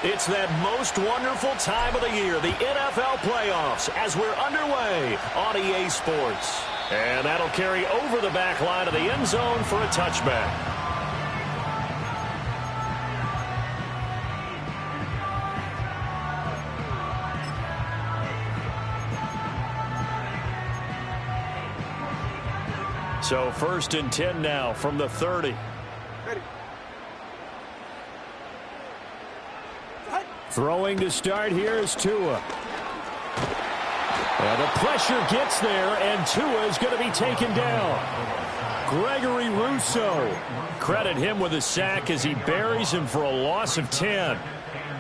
It's that most wonderful time of the year, the NFL playoffs, as we're underway on EA Sports. And that'll carry over the back line of the end zone for a touchback. So 1st and 10 now from the 30. Ready. Throwing to start here is Tua. And the pressure gets there, and Tua is going to be taken down. Gregory Rousseau. Credit him with a sack as he buries him for a loss of 10.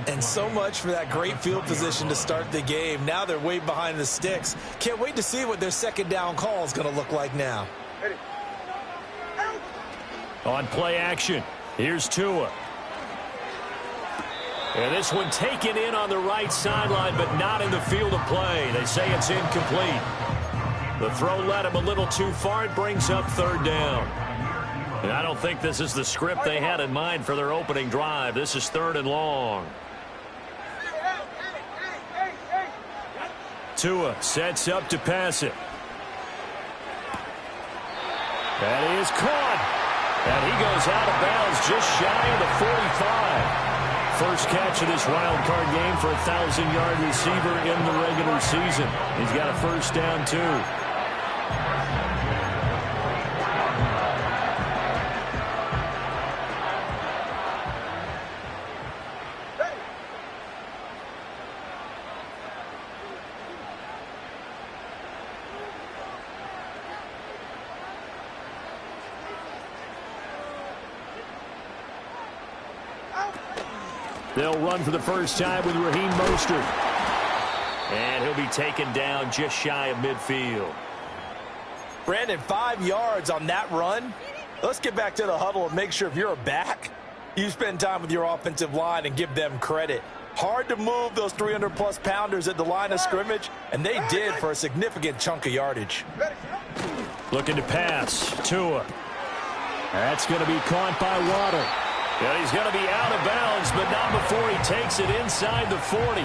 And so much for that great field position to start the game. Now they're way behind the sticks. Can't wait to see what their second down call is going to look like now. Ready. On play action, here's Tua. And this one taken in on the right sideline, but not in the field of play. They say it's incomplete. The throw led him a little too far. It brings up 3rd down. And I don't think this is the script they had in mind for their opening drive. This is 3rd and long. Tua sets up to pass it. And he is caught. And he goes out of bounds just shy of the 45. First catch of this wild card game for a 1,000-yard receiver in the regular season. He's got a first down, too. They'll run for the first time with Raheem Mostert. And he'll be taken down just shy of midfield. Brandon, 5 yards on that run. Let's get back to the huddle and make sure if you're a back, you spend time with your offensive line and give them credit. Hard to move those 300-plus pounders at the line of scrimmage, and they did for a significant chunk of yardage. Looking to pass. Tua. That's going to be caught by Waddle. And he's going to be out of bounds, but not before he takes it inside the 40.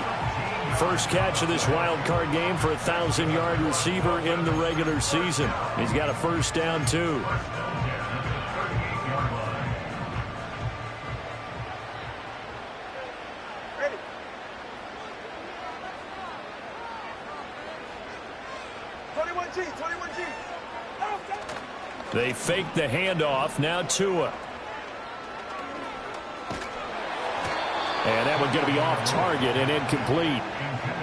First catch of this wild card game for a 1,000-yard receiver in the regular season. He's got a first down, too. Ready. They fake the handoff. Now Tua. And that one's going to be off target and incomplete.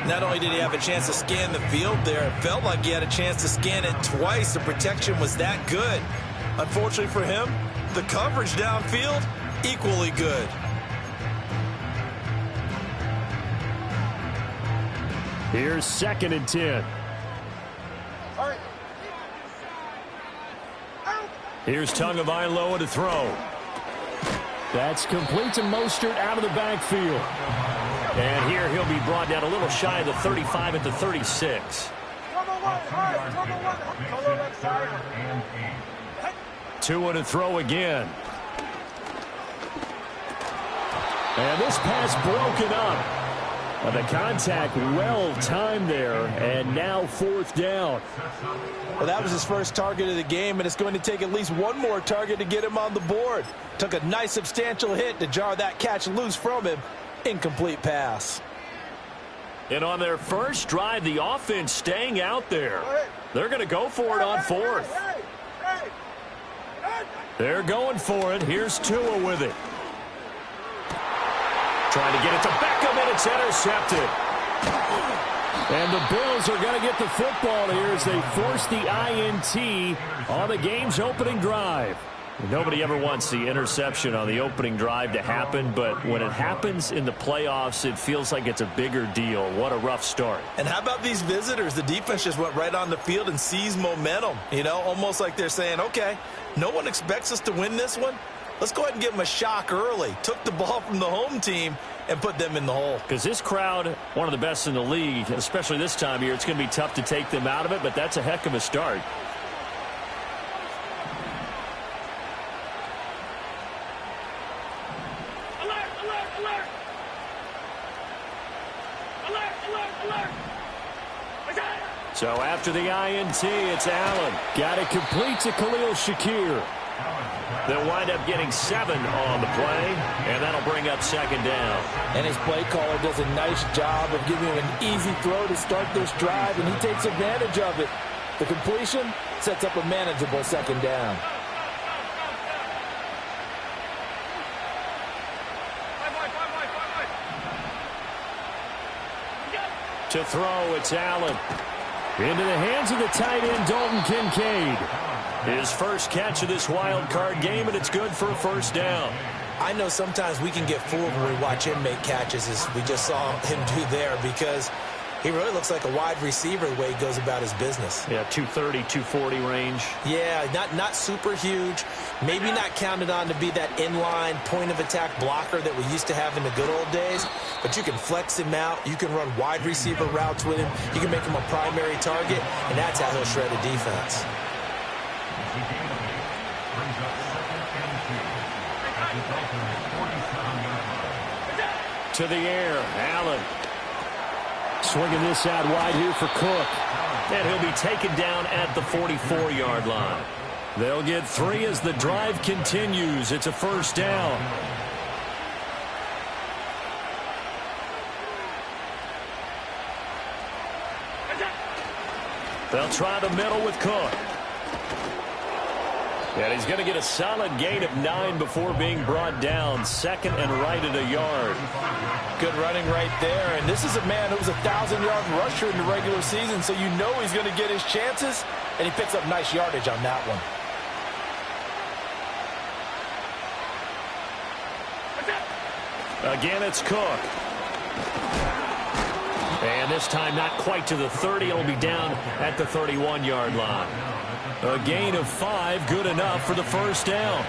Not only did he have a chance to scan the field there, it felt like he had a chance to scan it twice. The protection was that good. Unfortunately for him, the coverage downfield, equally good. Here's 2nd and 10. Here's Tagovailoa to throw. That's complete to Mostert out of the backfield. And here he'll be brought down a little shy of the 35 at the 36. Tua to throw again. And this pass broken up. The contact well timed there, and now 4th down. Well, that was his first target of the game, and it's going to take at least one more target to get him on the board. Took a nice substantial hit to jar that catch loose from him. Incomplete pass. And on their first drive, the offense staying out there. They're going to go for it on 4th. They're going for it. Here's Tua with it. Trying to get it to Beckham, and it's intercepted. And the Bills are going to get the football here as they force the INT on the game's opening drive. Nobody ever wants the interception on the opening drive to happen, but when it happens in the playoffs, it feels like it's a bigger deal. What a rough start. And how about these visitors? The defense just went right on the field and seized momentum. You know, almost like they're saying, okay, no one expects us to win this one. Let's go ahead and give them a shock early. Took the ball from the home team and put them in the hole. Because this crowd, one of the best in the league, especially this time of year, it's going to be tough to take them out of it, but that's a heck of a start. So after the INT, it's Allen. Got it complete to Khalil Shakir. They'll wind up getting 7 on the play, and that'll bring up second down. And his play caller does a nice job of giving him an easy throw to start this drive, and he takes advantage of it. The completion sets up a manageable second down. To throw, it's Allen. Into the hands of the tight end, Dalton Kincaid. His first catch of this wild card game, and it's good for a first down. I know sometimes we can get fooled when we watch him make catches, as we just saw him do there, because he really looks like a wide receiver the way he goes about his business. Yeah, 230, 240 range. Yeah, not super huge. Maybe not counted on to be that inline point-of-attack blocker that we used to have in the good old days. But you can flex him out. You can run wide receiver routes with him. You can make him a primary target, and that's how he'll shred a defense. To the air, Allen. Swinging this out wide here for Cook. And he'll be taken down at the 44-yard line. They'll get 3 as the drive continues. It's a first down. They'll try the middle with Cook. And he's going to get a solid gain of 9 before being brought down. Second and right at a yard. Good running right there. And this is a man who was a 1,000-yard rusher in the regular season, so you know he's going to get his chances. And he picks up nice yardage on that one. Again, it's Cook. And this time not quite to the 30. It'll be down at the 31-yard line. A gain of 5, good enough for the first down.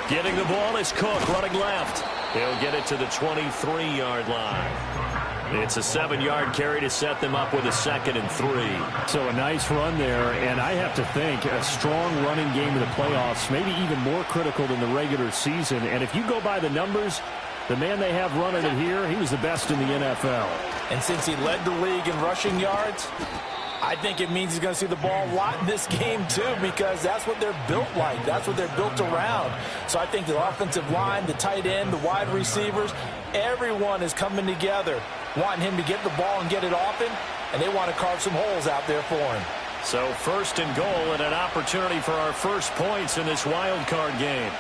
Getting the ball is Cook, running left. He'll get it to the 23-yard line. It's a 7-yard carry to set them up with a 2nd and 3. So a nice run there, and I have to think a strong running game in the playoffs, maybe even more critical than the regular season. And if you go by the numbers, the man they have running it here, he was the best in the NFL. And since he led the league in rushing yards, I think it means he's going to see the ball a lot in this game, too, because that's what they're built like. That's what they're built around. So I think the offensive line, the tight end, the wide receivers, everyone is coming together, wanting him to get the ball and get it often, and they want to carve some holes out there for him. So first and goal and an opportunity for our first points in this wild card game.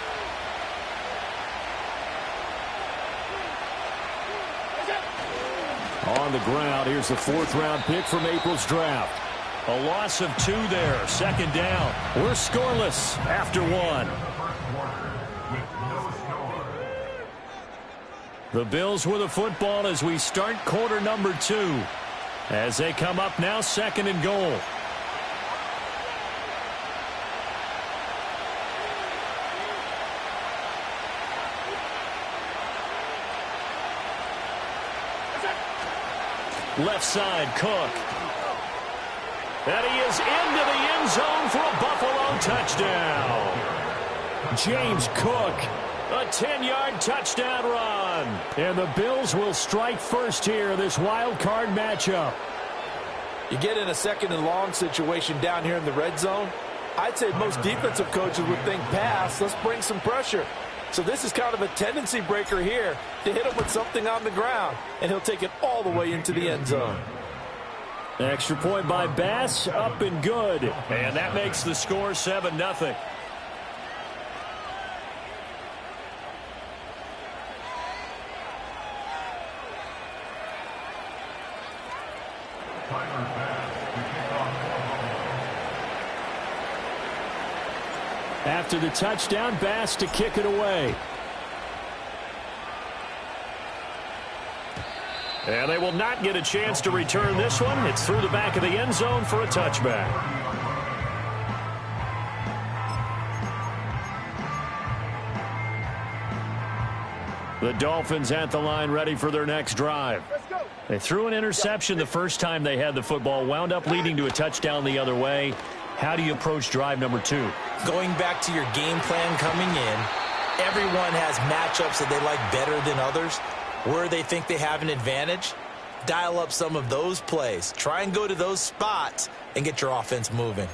On the ground, here's the 4th-round pick from April's draft. A loss of 2 there, second down. We're scoreless after 1. The Bills with the football as we start quarter number 2. As they come up now, 2nd and goal. Left side, Cook. And he is into the end zone for a Buffalo touchdown. James Cook, a 10-yard touchdown run. And the Bills will strike first here in this wild card matchup. You get in a 2nd and long situation down here in the red zone, I'd say most defensive coaches would think pass, let's bring some pressure. So this is kind of a tendency breaker here to hit him with something on the ground, and he'll take it all the way into the end zone. Extra point by Bass, up and good. And that makes the score 7-0. After the touchdown, Bass to kick it away. And they will not get a chance to return this one. It's through the back of the end zone for a touchback. The Dolphins at the line ready for their next drive. They threw an interception the first time they had the football, wound up leading to a touchdown the other way. How do you approach drive number 2? Going back to your game plan coming in, Everyone has matchups that they like better than others, where they think they have an advantage. Dial up some of those plays. Try and go to those spots and get your offense moving.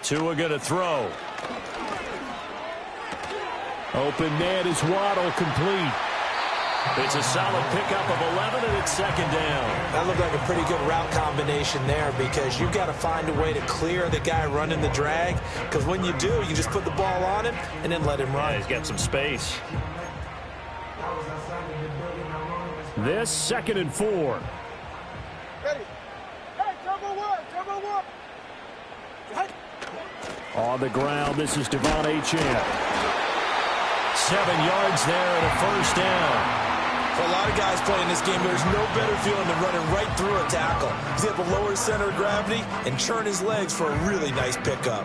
Tua going to throw. Open man is Waddle, complete. It's a solid pickup of 11, and it's second down. That looked like a pretty good route combination there, because you've got to find a way to clear the guy running the drag, because when you do, you just put the ball on him and then let him run. Yeah, he's got some space. This 2nd and 4. Ready. Hey, turbo one. On the ground, this is Devon Achane. 7 yards there and a first down. For a lot of guys playing this game, there's no better feeling than running right through a tackle. He's able to lower his center of gravity and churn his legs for a really nice pickup.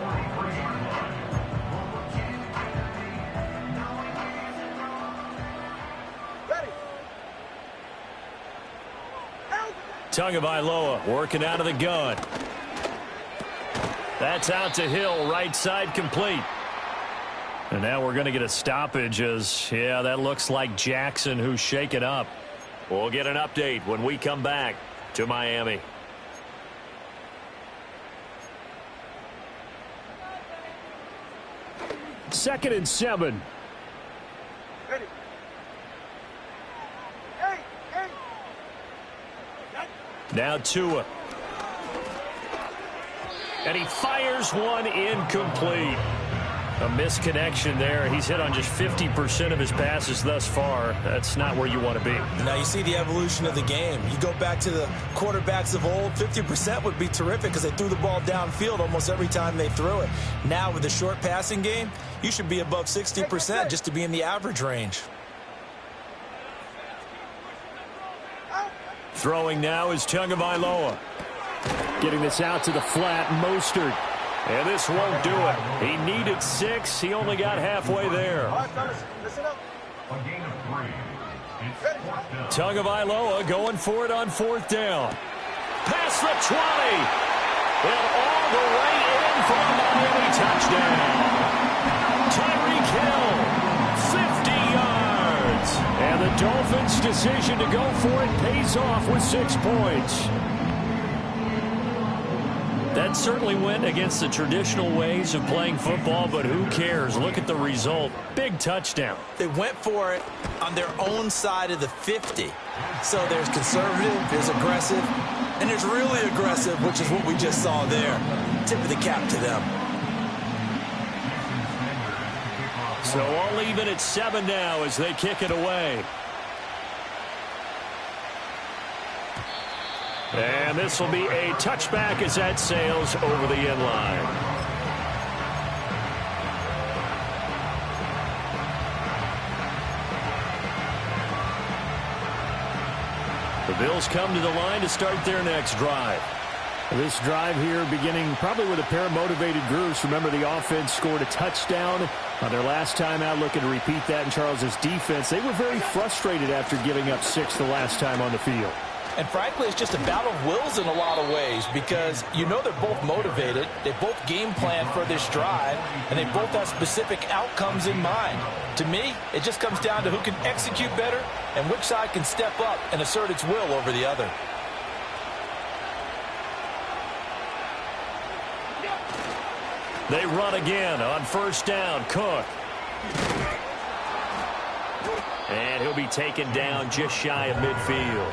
Tagovailoa working out of the gun. That's out to Hill, right side, complete. And now we're going to get a stoppage as, yeah, that looks like Jackson who's shaken up. We'll get an update when we come back to Miami. Second and 7. Ready. Hey. Now Tua. And he fires one incomplete. A misconnection there. He's hit on just 50% of his passes thus far. That's not where you want to be. Now you see the evolution of the game. You go back to the quarterbacks of old, 50% would be terrific because they threw the ball downfield almost every time they threw it. Now with the short passing game, you should be above 60% just to be in the average range. Throwing now is Tagovailoa. Getting this out to the flat, Mostert. And this won't do it. He needed 6. He only got halfway there. All right, fellas, listen up. Tagovailoa going for it on 4th down. Past the 20. And all the way in for a Miami touchdown. Tyreek Hill, 50 yards. And the Dolphins' decision to go for it pays off with 6 points. That certainly went against the traditional ways of playing football, but who cares? Look at the result. Big touchdown. They went for it on their own side of the 50. So there's conservative, there's aggressive, and there's really aggressive, which is what we just saw there. Tip of the cap to them. So all even at 7 now as they kick it away. And this will be a touchback as that sails over the end line. The Bills come to the line to start their next drive. This drive here beginning probably with a pair of motivated groups. Remember, the offense scored a touchdown on their last time out, looking to repeat that in Charles's defense. They were very frustrated after giving up 6 the last time on the field. And frankly, it's just a battle of wills in a lot of ways, because you know they're both motivated, they both game plan for this drive, and they both have specific outcomes in mind. To me, it just comes down to who can execute better and which side can step up and assert its will over the other. They run again on 1st down. Cook. And he'll be taken down just shy of midfield.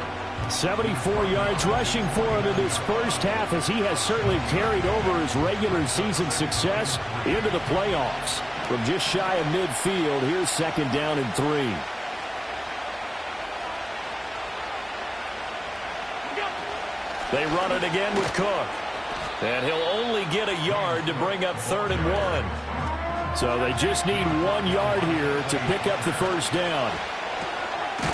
74 yards rushing for him in this first half, as he has certainly carried over his regular season success into the playoffs. From just shy of midfield, here's 2nd down and 3. They run it again with Cook. And he'll only get a yard to bring up 3rd and 1. So they just need 1 yard here to pick up the first down.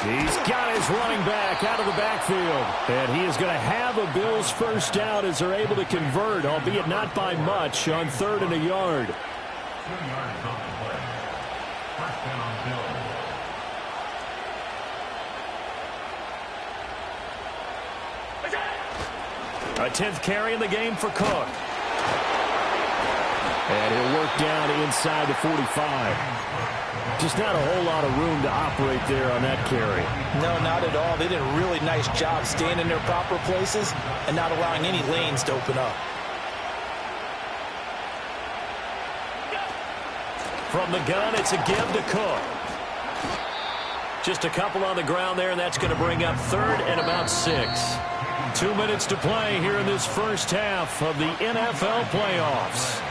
He's got his running back out of the backfield. And he is going to have a Bills first down as they're able to convert, albeit not by much, on 3rd and a yard. A 10th carry in the game for Cook. And he'll work down inside the 45. Just not a whole lot of room to operate there on that carry. No, not at all. They did a really nice job staying in their proper places and not allowing any lanes to open up. From the gun, it's a give to Cook. Just a couple on the ground there, and that's going to bring up 3rd and about 6. 2 minutes to play here in this first half of the NFL playoffs.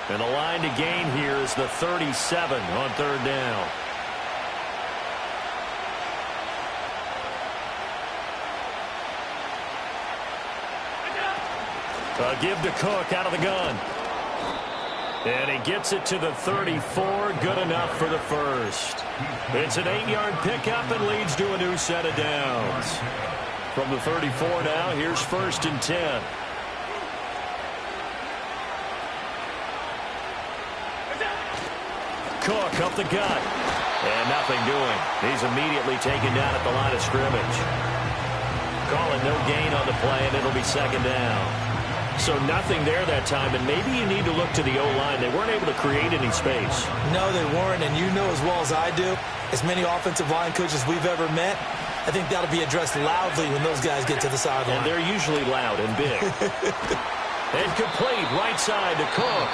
And the line to gain here is the 37 on 3rd down. A give to Cook out of the gun. And he gets it to the 34. Good enough for the first. It's an 8-yard pickup and leads to a new set of downs. From the 34 now, here's 1st and 10. Cook up the gut. And nothing doing. He's immediately taken down at the line of scrimmage. Call it no gain on the play, and it'll be 2nd down. So nothing there that time, and maybe you need to look to the O-line. They weren't able to create any space. No, they weren't, and you know as well as I do, as many offensive line coaches we've ever met, I think that'll be addressed loudly when those guys get to the sideline. And they're usually loud and big. And complete right side to Cook.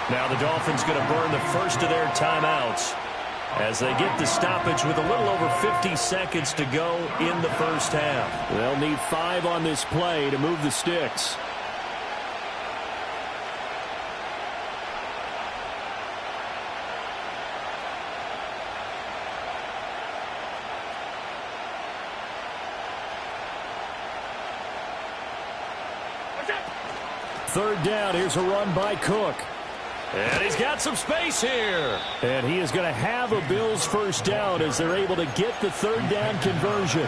Now the Dolphins going to burn the first of their timeouts as they get the stoppage with a little over 50 seconds to go in the first half. They'll need 5 on this play to move the sticks. Third down, here's a run by Cook. And he's got some space here. And he is going to have a Bills first down as they're able to get the 3rd down conversion.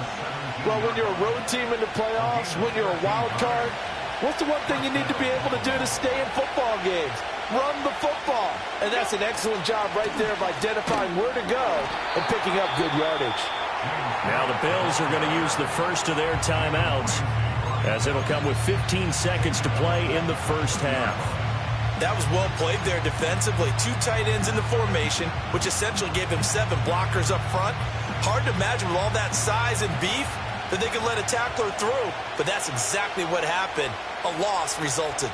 Well, when you're a road team in the playoffs, when you're a wild card, what's the one thing you need to be able to do to stay in football games? Run the football. And that's an excellent job right there of identifying where to go and picking up good yardage. Now the Bills are going to use the first of their timeouts as it'll come with 15 seconds to play in the first half. That was well played there defensively. 2 tight ends in the formation, which essentially gave him 7 blockers up front. Hard to imagine with all that size and beef that they could let a tackler through, but that's exactly what happened. A loss resulted.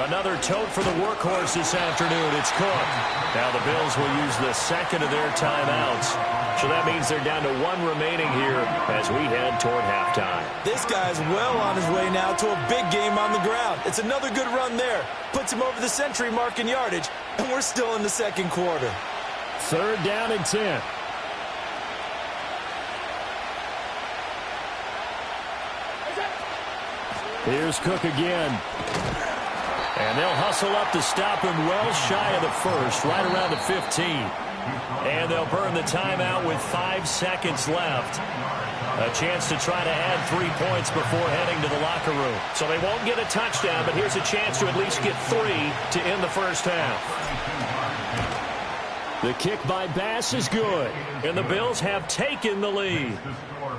Another tote for the workhorse this afternoon. It's Cook. Now the Bills will use the second of their timeouts. So that means they're down to 1 remaining here as we head toward halftime. This guy's well on his way now to a big game on the ground. It's another good run there. Puts him over the century mark in yardage, and we're still in the 2nd quarter. 3rd down and 10. Here's Cook again. And they'll hustle up to stop him well shy of the first, right around the 15. And they'll burn the timeout with 5 seconds left. A chance to try to add 3 points before heading to the locker room. So they won't get a touchdown, but here's a chance to at least get 3 to end the first half. The kick by Bass is good, and the Bills have taken the lead.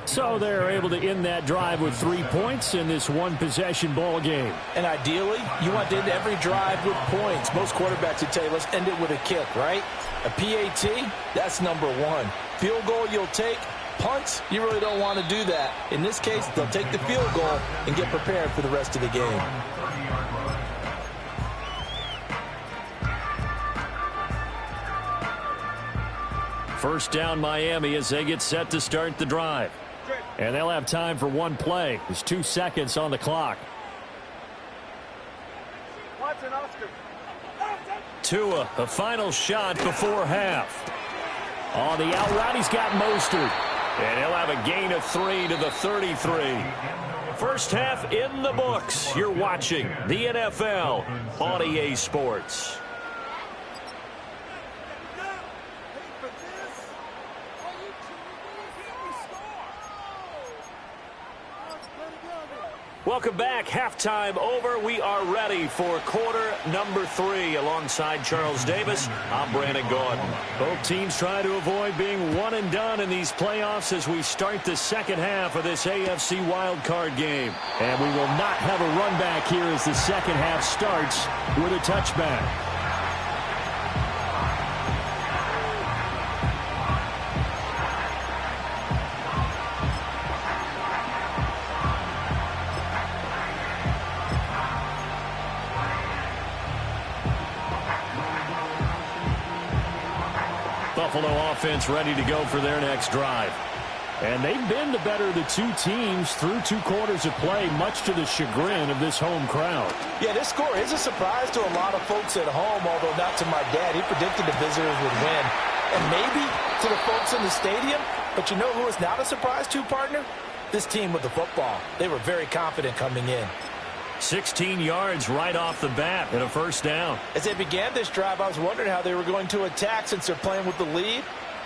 So they're able to end that drive with 3 points in this one-possession ball game. And ideally, you want to end every drive with points. Most quarterbacks would tell you, let's end it with a kick, right? A PAT, that's number 1. Field goal you'll take. Punts, you really don't want to do that. In this case, they'll take the field goal and get prepared for the rest of the game. First down Miami as they get set to start the drive. And they'll have time for 1 play. There's 2 seconds on the clock. Tua, a final shot before half. On the out route, he's got Mostert. And he'll have a gain of 3 to the 33. First half in the books. You're watching the NFL on EA Sports. Welcome back. Halftime over. We are ready for quarter number 3. Alongside Charles Davis, I'm Brandon Gordon. Both teams try to avoid being one and done in these playoffs as we start the second half of this AFC wildcard game. And we will not have a run back here as the second half starts with a touchback. Buffalo offense ready to go for their next drive. And they've been the better of the two teams through 2 quarters of play, much to the chagrin of this home crowd. Yeah, this score is a surprise to a lot of folks at home, although not to my dad. He predicted the visitors would win. And maybe to the folks in the stadium. But you know who is not a surprise to, partner? This team with the football. They were very confident coming in. 16 yards right off the bat and a first down. As they began this drive, I was wondering how they were going to attack since they're playing with the lead.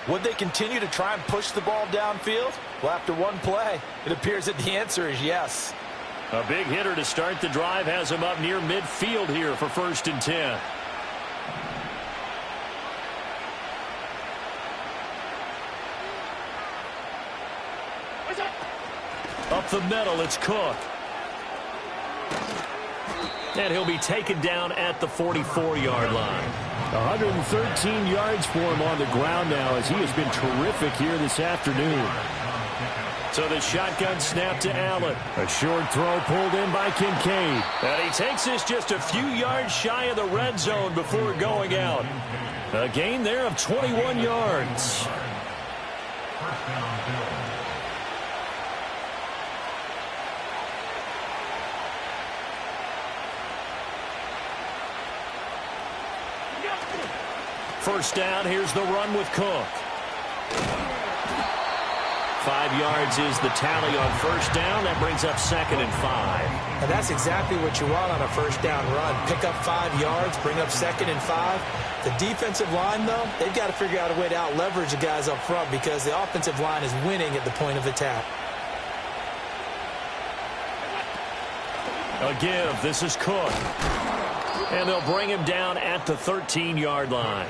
Would they continue to try and push the ball downfield? Well, after one play, it appears that the answer is yes. A big hitter to start the drive has him up near midfield here for 1st and 10. Up the middle, it's Cook. And he'll be taken down at the 44-yard line. 113 yards for him on the ground now as he has been terrific here this afternoon. So the shotgun snap to Allen. A short throw pulled in by Kincaid. And he takes this just a few yards shy of the red zone before going out. A gain there of 21 yards. First down, here's the run with Cook. 5 yards is the tally on first down. That brings up 2nd and 5. And that's exactly what you want on a first down run. Pick up 5 yards, bring up 2nd and 5. The defensive line, though, they've got to figure out a way to out-leverage the guys up front because the offensive line is winning at the point of attack. A give. This is Cook. And they'll bring him down at the 13-yard line.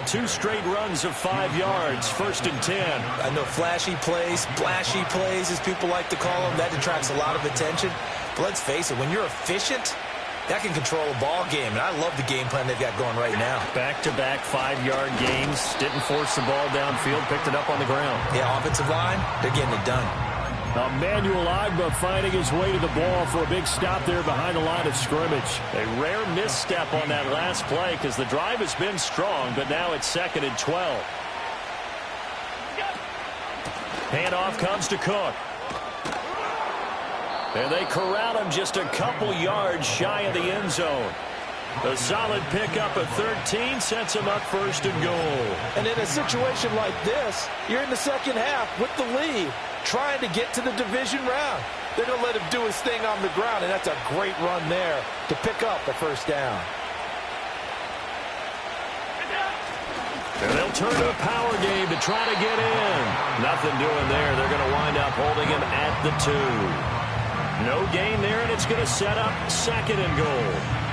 2 straight runs of 5 yards, 1st and 10. I know flashy plays, splashy plays, as people like to call them, that attracts a lot of attention. But let's face it, when you're efficient, that can control a ball game. And I love the game plan they've got going right now. Back-to-back 5-yard gains. Didn't force the ball downfield, picked it up on the ground. Yeah, offensive line, they're getting it done. Emmanuel Ogbah finding his way to the ball for a big stop there behind the line of scrimmage. A rare misstep on that last play because the drive has been strong, but now it's 2nd and 12. Handoff comes to Cook. And they corral him just a couple yards shy of the end zone. A solid pickup at 13 sets him up 1st and goal. And in a situation like this, you're in the second half with the lead, trying to get to the division round. They're going to let him do his thing on the ground, and that's a great run there to pick up the first down. And they'll turn to a power game to try to get in. Nothing doing there. They're going to wind up holding him at the 2. No gain there, and it's going to set up 2nd and goal.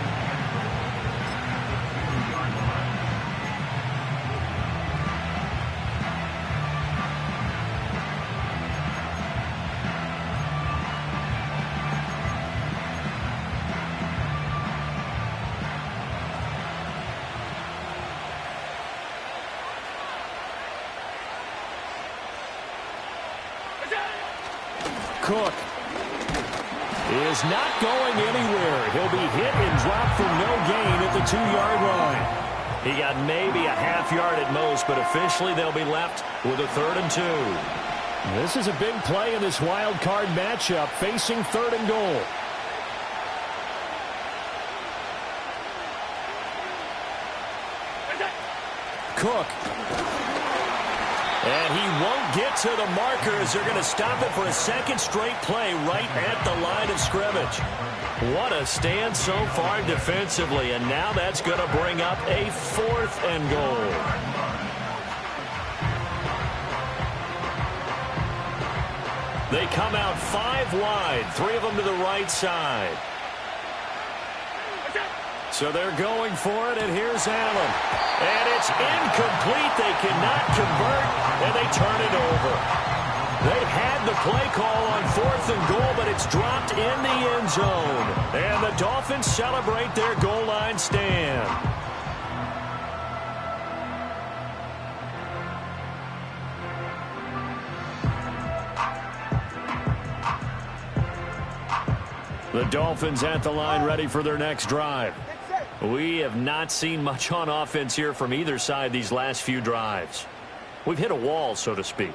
Cook is not going anywhere. He'll be hit and dropped for no gain at the 2-yard line. He got maybe a half yard at most, but officially they'll be left with a 3rd and 2. This is a big play in this wild card matchup, facing 3rd and goal. Cook. And he won't get to the markers. They're going to stop it for a second straight play right at the line of scrimmage. What a stand so far defensively, and now that's going to bring up a 4th and goal. They come out 5 wide, 3 of them to the right side. So they're going for it, and here's Allen. And it's incomplete. They cannot convert, and they turn it over. They had the play call on 4th and goal, but it's dropped in the end zone. And the Dolphins celebrate their goal line stand. The Dolphins at the line ready for their next drive. We have not seen much on offense here from either side these last few drives. We've hit a wall, so to speak.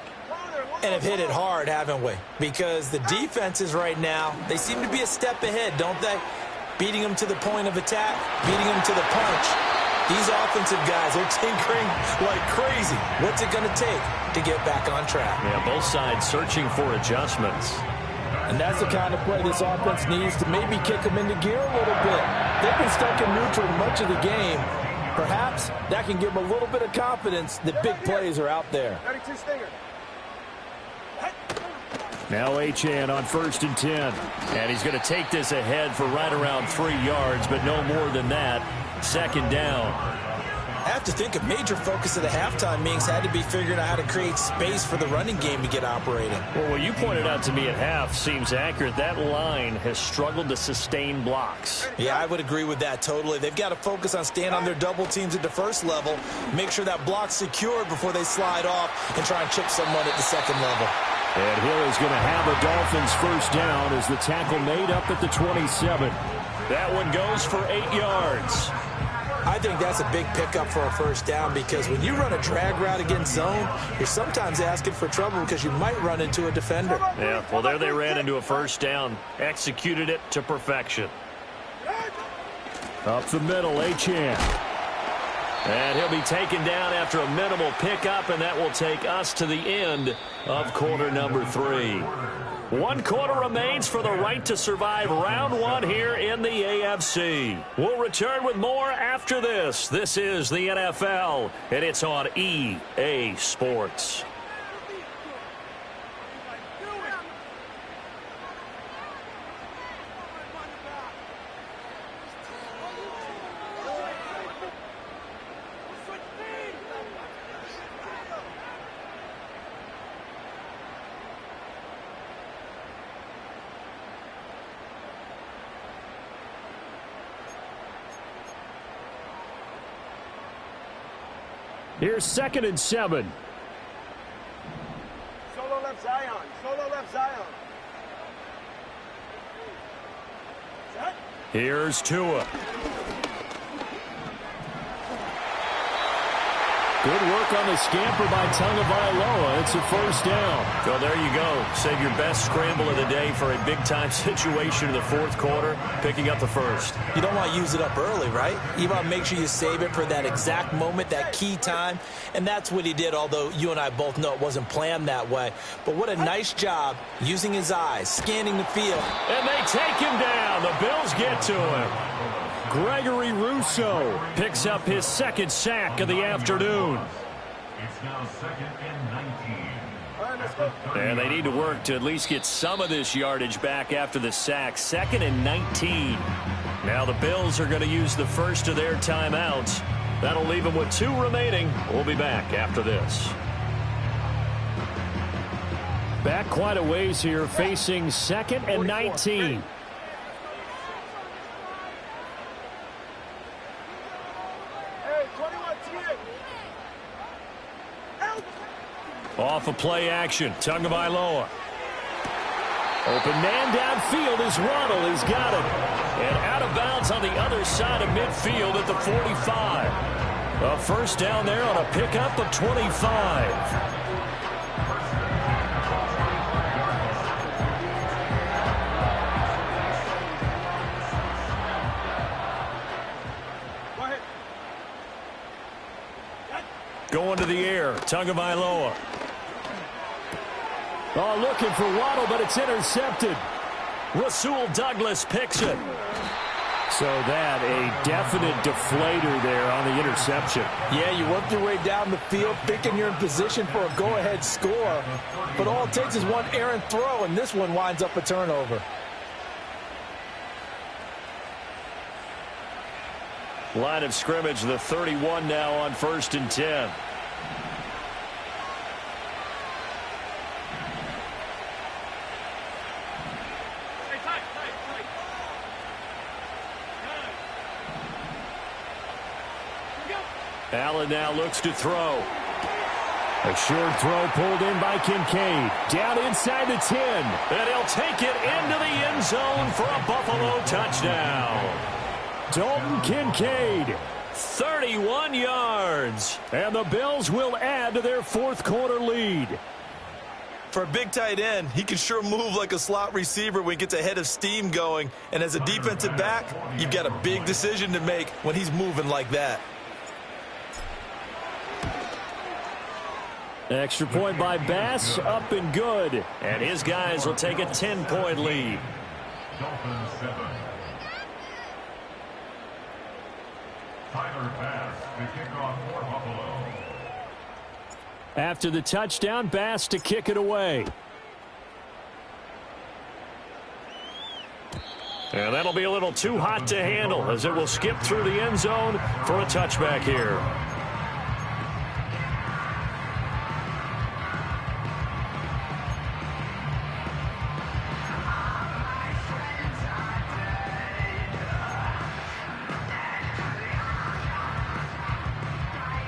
And have hit it hard, haven't we? Because the defenses right now, they seem to be a step ahead, don't they? Beating them to the point of attack, beating them to the punch. These offensive guys are tinkering like crazy. What's it going to take to get back on track? Yeah, both sides searching for adjustments. And that's the kind of play this offense needs to maybe kick them into gear a little bit. They've been stuck in neutral much of the game. Perhaps that can give them a little bit of confidence that big plays are out there. Now Achane on 1st and 10. And he's going to take this ahead for right around 3 yards, but no more than that. 2nd down. I have to think a major focus of the halftime meetings had to be figuring out how to create space for the running game to get operating. Well, what you pointed out to me at half seems accurate. That line has struggled to sustain blocks. Yeah, I would agree with that totally. They've got to focus on staying on their double teams at the first level, make sure that block's secured before they slide off and try and chip someone at the second level. And Hill is going to have a Dolphins 1st down as the tackle made up at the 27. That one goes for 8 yards. I think that's a big pickup for a 1st down because when you run a drag route against zone, you're sometimes asking for trouble because you might run into a defender. Yeah, well, there they ran into a 1st down. Executed it to perfection. Up the middle, Achane. And he'll be taken down after a minimal pickup, and that will take us to the end of quarter number 3. 1 quarter remains for the right to survive round 1 here in the AFC. We'll return with more after this. This is the NFL, and it's on EA Sports. Here's 2nd and 7. Solo left Zion. Solo left Zion. Set. Here's Tua. Good work on the scamper by Tagovailoa. It's a 1st down. So there you go. Save your best scramble of the day for a big-time situation in the 4th quarter, picking up the 1st. You don't want to use it up early, right? You want to make sure you save it for that exact moment, that key time. And that's what he did, although you and I both know it wasn't planned that way. But what a nice job using his eyes, scanning the field. And they take him down. The Bills get to him. Gregory Rousseau picks up his 2nd sack of the afternoon. It's now 2nd and 19. And they need to work to at least get some of this yardage back after the sack. 2nd and 19. Now the Bills are going to use the first of their timeouts. That'll leave them with 2 remaining. We'll be back after this. back quite a ways here, facing 2nd and 19. Off of play action, Tagovailoa. Open man downfield is Waddle. He's got it. And out of bounds on the other side of midfield at the 45. A first down there on a pickup of 25. Going to the air. Tagovailoa. Oh, looking for Waddle, but it's intercepted. Rasul Douglas picks it. So that a definite deflator there on the interception. Yeah, you work your way down the field thinking you're in position for a go-ahead score, but all it takes is one errant throw, and this one winds up a turnover. Line of scrimmage, the 31 now on 1st and 10. Allen now looks to throw. A short throw pulled in by Kincaid. Down inside the 10. And he'll take it into the end zone for a Buffalo touchdown. Dalton Kincaid. 31 yards. And the Bills will add to their fourth quarter lead. For a big tight end, he can sure move like a slot receiver when he gets a head of steam going. And as a defensive back, you've got a big decision to make when he's moving like that. Extra point by Bass, up and good. And his guys will take a 10-point lead. Dolphins 7. Tyler Bass to kick off for Buffalo. After the touchdown, Bass to kick it away. And that'll be a little too hot to handle as it will skip through the end zone for a touchback here.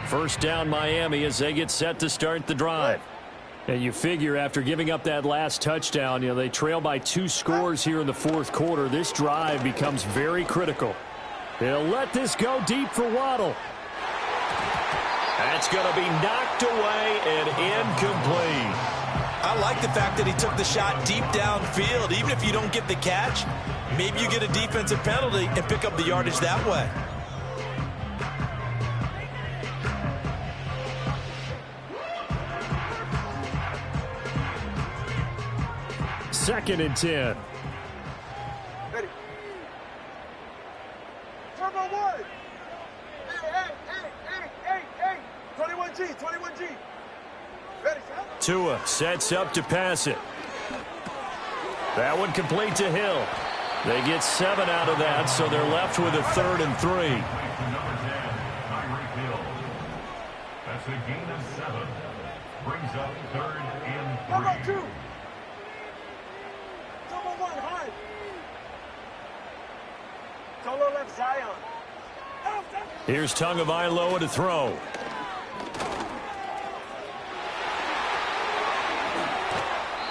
First down Miami as they get set to start the drive. And you figure after giving up that last touchdown, they trail by 2 scores here in the fourth quarter. This drive becomes very critical. They'll let this go deep for Waddle. That's going to be knocked away and incomplete. I like the fact that he took the shot deep downfield. Even if you don't get the catch, maybe you get a defensive penalty and pick up the yardage that way. Second and 10. Ready. Turbo 1. Hey. 21G. Ready, set. Tua sets up to pass it. That one complete to Hill. They get 7 out of that, so they're left with a 3rd and 3. Number 10, Tyreek Hill. That's a gain of 7. Brings up 3rd and 3. Turbo 2. Turbo 1, high. Solo left Zion. Here's Tagovailoa to throw.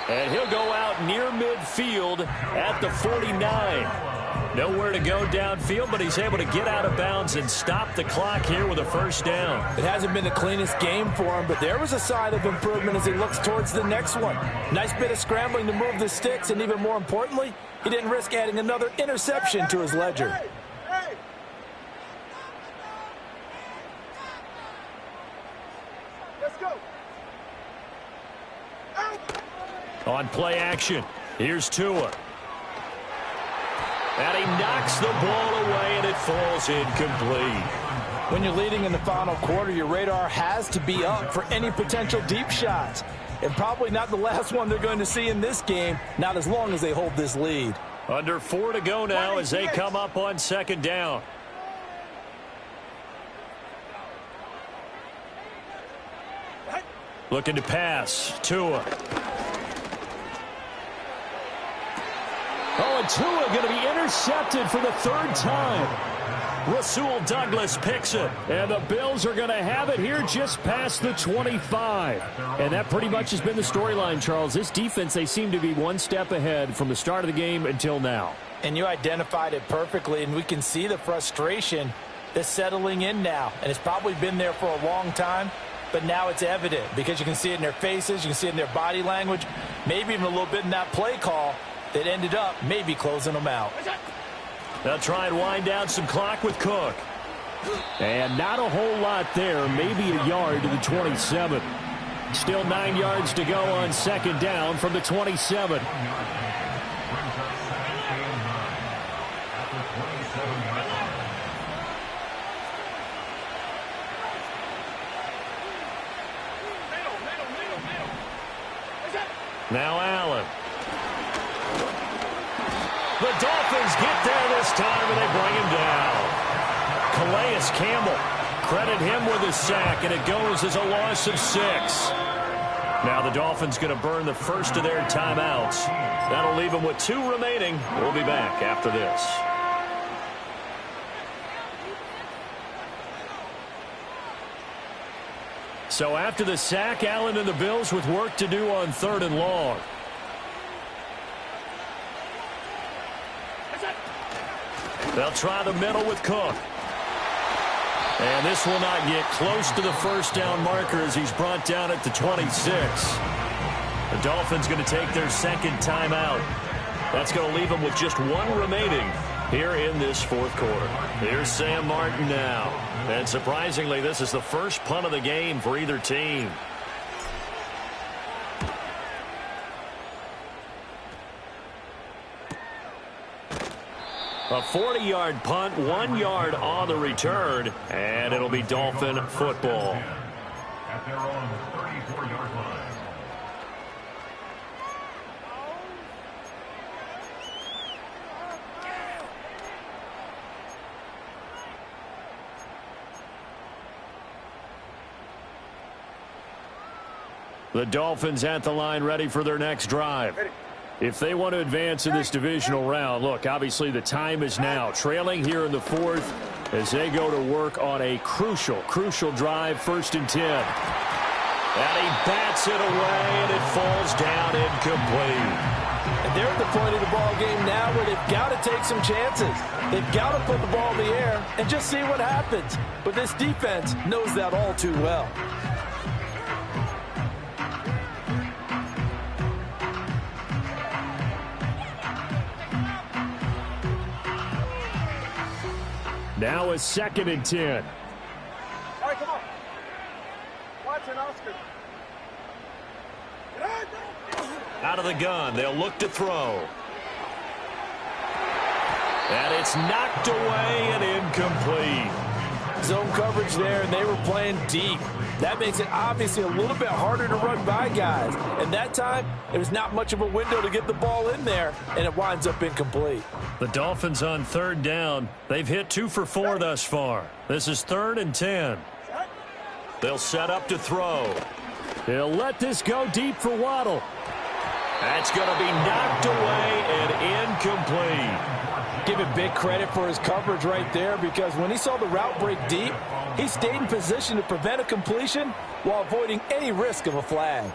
And he'll go out near midfield at the 49. Nowhere to go downfield, but he's able to get out of bounds and stop the clock here with a first down. It hasn't been the cleanest game for him, but there was a sign of improvement as he looks towards the next one. Nice bit of scrambling to move the sticks, and even more importantly, he didn't risk adding another interception to his ledger. Hey. Let's go. On play action, here's Tua. And he knocks the ball away, and it falls incomplete. When you're leading in the final quarter, your radar has to be up for any potential deep shots. And probably not the last one they're going to see in this game, not as long as they hold this lead. Under 4 to go now as they come up on second down. Looking to pass. Tua. Oh, and Tua going to be intercepted for the 3rd time. Rasul Douglas picks it. And the Bills are going to have it here just past the 25. And that pretty much has been the storyline, Charles. This defense, they seem to be one step ahead from the start of the game until now. And you identified it perfectly, and we can see the frustration that's settling in now. And it's probably been there for a long time, but now it's evident because you can see it in their faces, you can see it in their body language, maybe even a little bit in that play call that ended up maybe closing them out. They'll try and wind down some clock with Cook. And not a whole lot there, maybe a yard to the 27. Still 9 yards to go on second down from the 27. Now Allen. The Dolphins get there this time, and they bring him down. Calais Campbell, credit him with a sack, and it goes as a loss of 6. Now the Dolphins going to burn the first of their timeouts. That'll leave them with 2 remaining. We'll be back after this. So after the sack, Allen and the Bills with work to do on 3rd and long. They'll try the middle with Cook. And this will not get close to the first down marker as he's brought down at the 26. The Dolphins going to take their second timeout. That's going to leave them with just 1 remaining here in this 4th quarter. Here's Sam Martin now. And surprisingly, this is the first punt of the game for either team. A 40-yard punt, 1 yard on the return, and it'll be Dolphin football. At their own 34-yard line. The Dolphins at the line ready for their next drive. If they want to advance in this divisional round, look, obviously the time is now. Trailing here in the 4th as they go to work on a crucial drive, 1st and 10. And he bats it away, and it falls down incomplete. And they're at the point of the ball game now where they've got to take some chances. They've got to put the ball in the air and just see what happens. But this defense knows that all too well. Now a 2nd and 10. All right, come on. Watch it, Oscar. Out of the gun, they'll look to throw. And it's knocked away and incomplete. Zone coverage there, and they were playing deep. That makes it obviously a little bit harder to run by guys. And that time, there's not much of a window to get the ball in there, and it winds up incomplete. The Dolphins on 3rd down. They've hit 2 for 4 thus far. This is 3rd and 10. They'll set up to throw. They'll let this go deep for Waddle. That's going to be knocked away and incomplete. Give him big credit for his coverage right there, because when he saw the route break deep, he stayed in position to prevent a completion while avoiding any risk of a flag.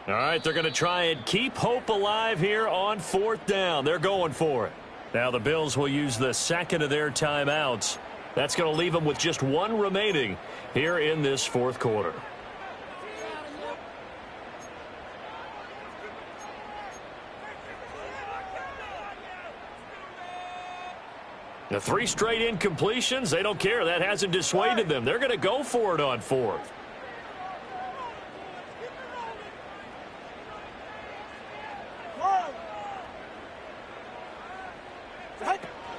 All right, they're going to try and keep hope alive here on 4th down. They're going for it. Now the Bills will use the 2nd of their timeouts. That's going to leave them with just 1 remaining here in this 4th quarter. The 3 straight incompletions, they don't care. That hasn't dissuaded them. They're going to go for it on 4th.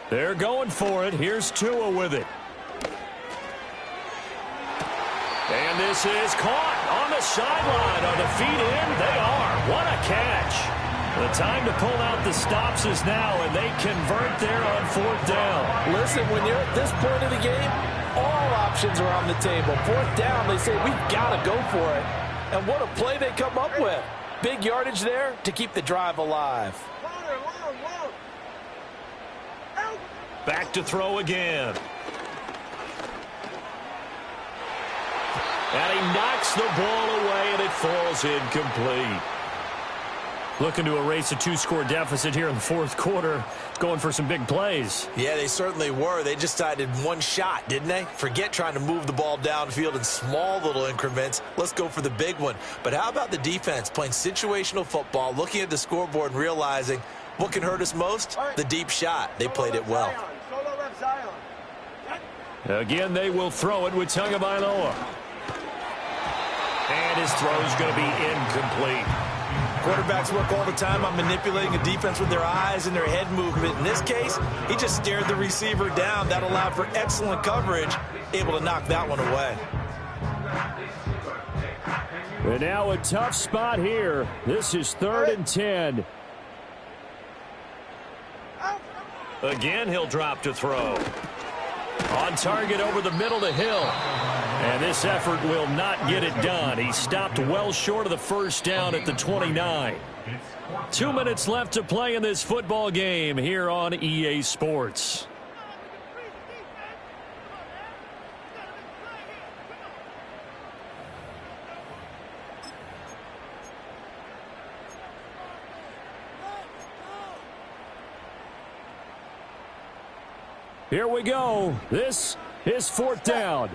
They're going for it. Here's Tua with it. And this is caught on the sideline. Are the feet in? They are. What a catch. The time to pull out the stops is now, and they convert there on 4th down. Listen, when you're at this point of the game, all options are on the table. 4th down, they say, we've got to go for it. And what a play they come up with. Big yardage there to keep the drive alive. Back to throw again. And he knocks the ball away, and it falls incomplete. Looking to erase a 2-score deficit here in the fourth quarter. Going for some big plays. Yeah, they certainly were. They just decided one shot, didn't they? Forget trying to move the ball downfield in small little increments. Let's go for the big one. But how about the defense playing situational football, looking at the scoreboard and realizing what can hurt us most? The deep shot. They played it well. Again, they will throw it with Tagovailoa. And his throw is going to be incomplete. Quarterbacks work all the time on manipulating a defense with their eyes and their head movement. In this case, he just stared the receiver down. That allowed for excellent coverage, able to knock that one away. And now a tough spot here. This is 3rd and 10. Again, he'll drop to throw. On target over the middle to Hill. And this effort will not get it done. He stopped well short of the first down at the 29. 2 minutes left to play in this football game here on EA Sports. Here we go. This is 4th down.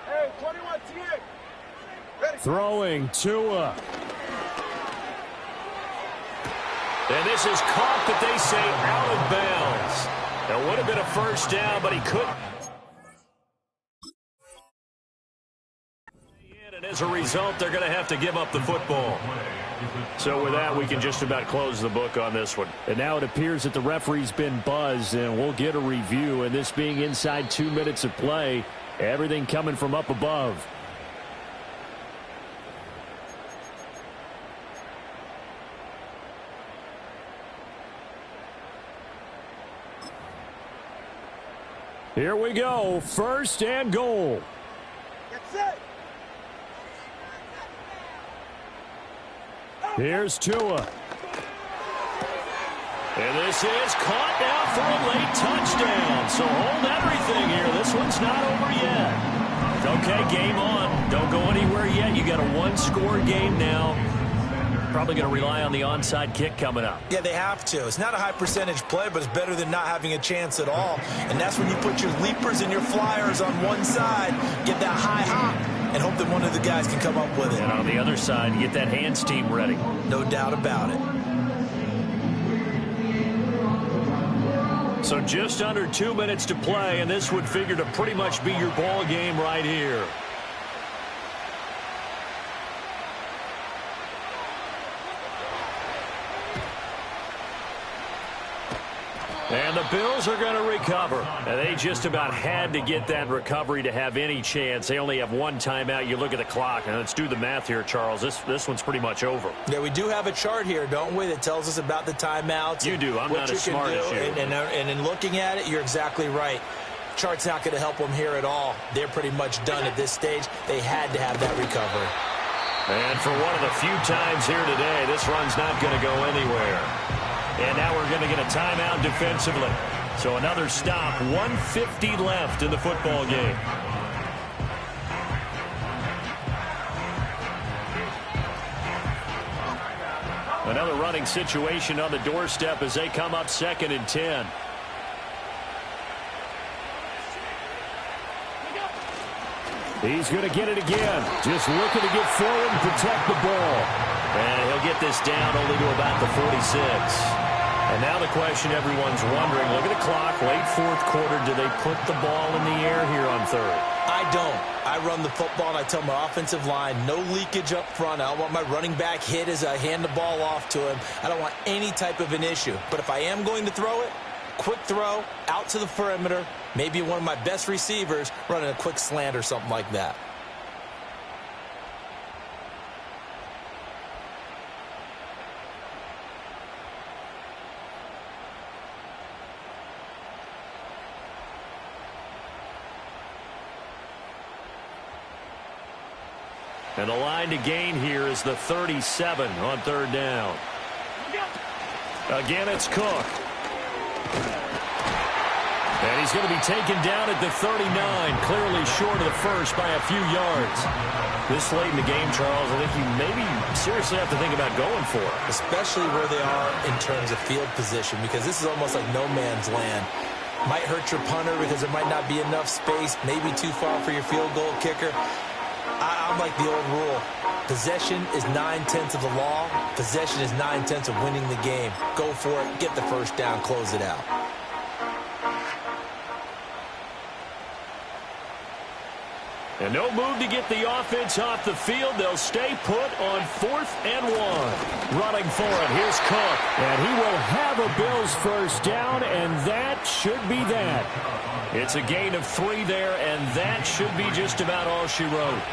Hey, 21 TA. Throwing Tua. And this is caught, but they say out of bounds. That would have been a first down, but he couldn't. And as a result, they're going to have to give up the football. So with that, we can just about close the book on this one. And now it appears that the referee's been buzzed, and we'll get a review. And this being inside 2 minutes of play, everything coming from up above. Here we go. 1st and goal. That's it. Here's Tua. And this is caught now for a late touchdown. So hold everything here. This one's not over yet. Okay, game on. Don't go anywhere yet. You got a 1-score game now. Probably going to rely on the onside kick coming up. Yeah, they have to. It's not a high percentage play, but it's better than not having a chance at all. And that's when you put your leapers and your flyers on one side, get that high hop, and hope that one of the guys can come up with it. And on the other side, you get that hands team ready. No doubt about it. So just under 2 minutes to play, and this would figure to pretty much be your ball game right here. And the Bills are going to recover. And they just about had to get that recovery to have any chance. They only have one timeout. You look at the clock, and let's do the math here, Charles. This one's pretty much over. Yeah, we do have a chart here, don't we, that tells us about the timeouts. You do. I'm not as smart as you. And in looking at it, you're exactly right. Chart's not going to help them here at all. They're pretty much done at this stage. They had to have that recovery. And for one of the few times here today, this run's not going to go anywhere. And now we're going to get a timeout defensively. So another stop, 1:50 left in the football game. Another running situation on the doorstep as they come up 2nd and 10. He's going to get it again. Just looking to get forward and protect the ball. And he'll get this down only to about the 46. And now the question everyone's wondering, look at the clock, late fourth quarter, do they put the ball in the air here on 3rd? I don't. I run the football, and I tell my offensive line, no leakage up front. I don't want my running back hit as I hand the ball off to him. I don't want any type of an issue. But if I am going to throw it, quick throw, out to the perimeter, maybe one of my best receivers running a quick slant or something like that. And the line to gain here is the 37 on 3rd down. Again, it's Cook. And he's going to be taken down at the 39, clearly short of the first by a few yards. This late in the game, Charles, I think you maybe seriously have to think about going for it. Especially where they are in terms of field position, because this is almost like no man's land. Might hurt your punter because there might not be enough space, maybe too far for your field goal kicker. I'm like the old rule. Possession is 9/10 of the law. Possession is 9/10 of winning the game. Go for it, get the first down, close it out. And no move to get the offense off the field. They'll stay put on 4th and 1. Running for it. Here's Cook. And he will have a Bills first down, and that should be that. It's a gain of 3 there, and that should be just about all she wrote.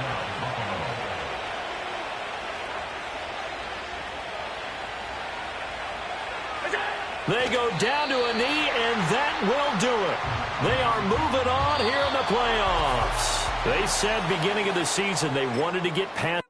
They go down to a knee, and that will do it. They are moving on here in the playoffs. They said beginning of the season they wanted to get past